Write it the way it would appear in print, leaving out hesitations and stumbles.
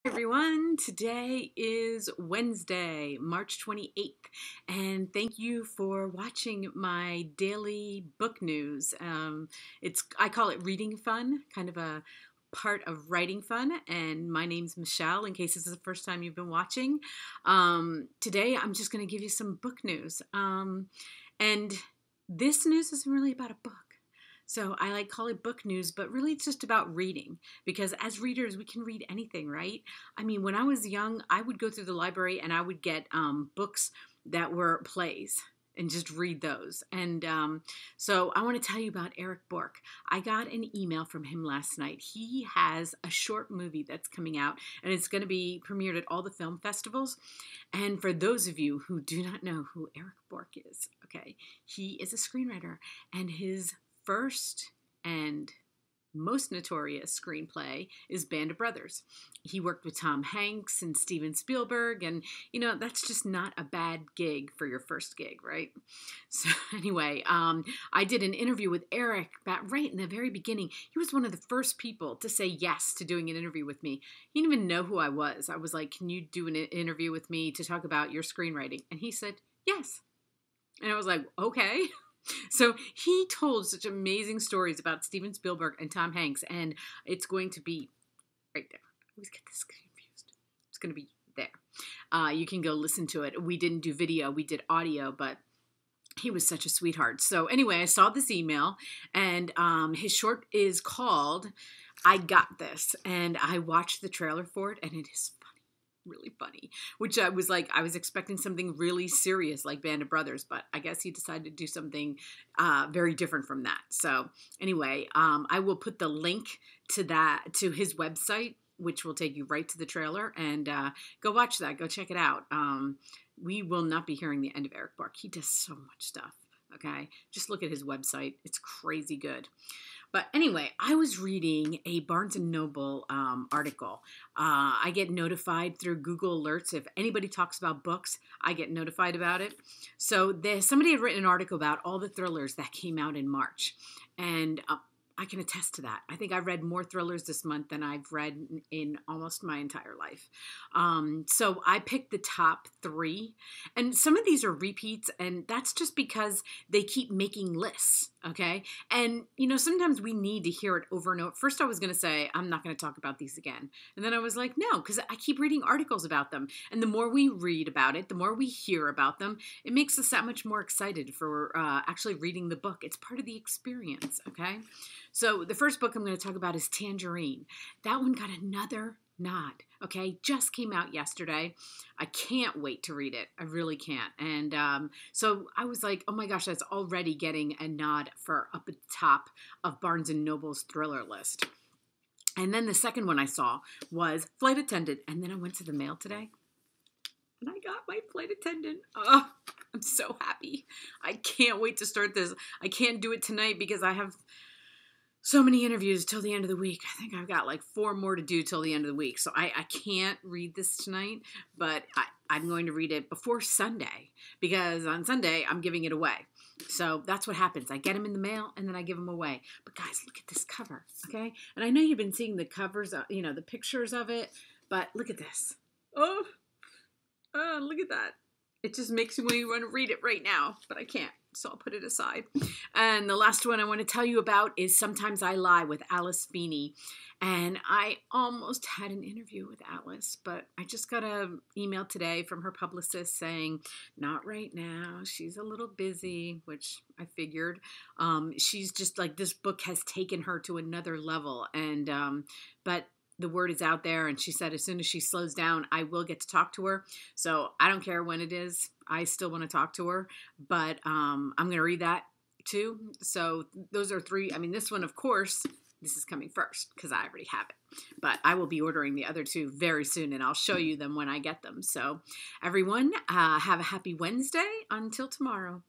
Everyone, today is Wednesday, March 28th, and thank you for watching my daily book news. I call it reading fun, kind of a part of writing fun, and my name's Michelle, in case this is the first time you've been watching. Today I'm just going to give you some book news, and this news isn't really about a book. So I call it book news, but really it's just about reading, because as readers we can read anything, right? I mean, when I was young, I would go through the library and I would get books that were plays and just read those. And so I want to tell you about ERIK Bork. I got an email from him last night. He has a short movie that's coming out, and it's going to be premiered at all the film festivals. And for those of you who do not know who ERIK Bork is, okay, he is a screenwriter, and his first and most notorious screenplay is Band of Brothers. He worked with Tom Hanks and Steven Spielberg, and that's just not a bad gig for your first gig, right? So anyway, I did an interview with ERIK right in the very beginning. He was one of the first people to say yes to doing an interview with me. He didn't even know who I was. I was like, "Can you do an interview with me to talk about your screenwriting?" And he said yes. And I was like, okay. So he told such amazing stories about Steven Spielberg and Tom Hanks, and it's going to be right there. I always get this confused. It's going to be there. You can go listen to it. We didn't do video, we did audio, but he was such a sweetheart. So anyway, I saw this email, and his short is called I Got This, and I watched the trailer for it, and it is really funny, which I was expecting something really serious like Band of Brothers, but I guess he decided to do something very different from that. So anyway, I will put the link to his website, which will take you right to the trailer, and go watch that. Go check it out. We will not be hearing the end of ERIK Bork. He does so much stuff. Okay, just look at his website. It's crazy good. But anyway, I was reading a Barnes & Noble article. I get notified through Google Alerts. If anybody talks about books, I get notified about it. So somebody had written an article about all the thrillers that came out in March. And I can attest to that. I think I've read more thrillers this month than I've read in almost my entire life. So I picked the top 3. And some of these are repeats, and that's just because they keep making lists, okay? And, sometimes we need to hear it over and over. First, I was going to say, I'm not going to talk about these again. And then I was like, no, because I keep reading articles about them. And the more we read about it, the more we hear about them, it makes us that much more excited for actually reading the book. It's part of the experience, okay? So the first book I'm going to talk about is Tangerine. That one got another nod, okay? Just came out yesterday. I can't wait to read it. I really can't. And so I was like, oh my gosh, that's already getting a nod for up at the top of Barnes & Noble's thriller list. And then the second one I saw was Flight Attendant. And then I went to the mail today, and I got my Flight Attendant. Oh, I'm so happy. I can't wait to start this. I can't do it tonight because I have so many interviews till the end of the week. I think I've got like 4 more to do till the end of the week. So I can't read this tonight, but I'm going to read it before Sunday, because on Sunday I'm giving it away. So that's what happens. I get them in the mail and then I give them away. But guys, look at this cover, okay? And I know you've been seeing the covers, the pictures of it, but look at this. Oh, look at that. It just makes me want to read it right now, but I can't. So I'll put it aside. And the last one I want to tell you about is Sometimes I Lie with Alice Feeney. And I almost had an interview with Alice, but I just got an email today from her publicist saying, not right now. She's a little busy, which I figured. She's just like, this book has taken her to another level. And, but the word is out there, and she said as soon as she slows down, I will get to talk to her. So I don't care when it is. I still want to talk to her, but I'm going to read that too. So those are 3. I mean, this one, of course, this is coming first because I already have it, but I will be ordering the other 2 very soon, and I'll show you them when I get them. So everyone, have a happy Wednesday. Until tomorrow.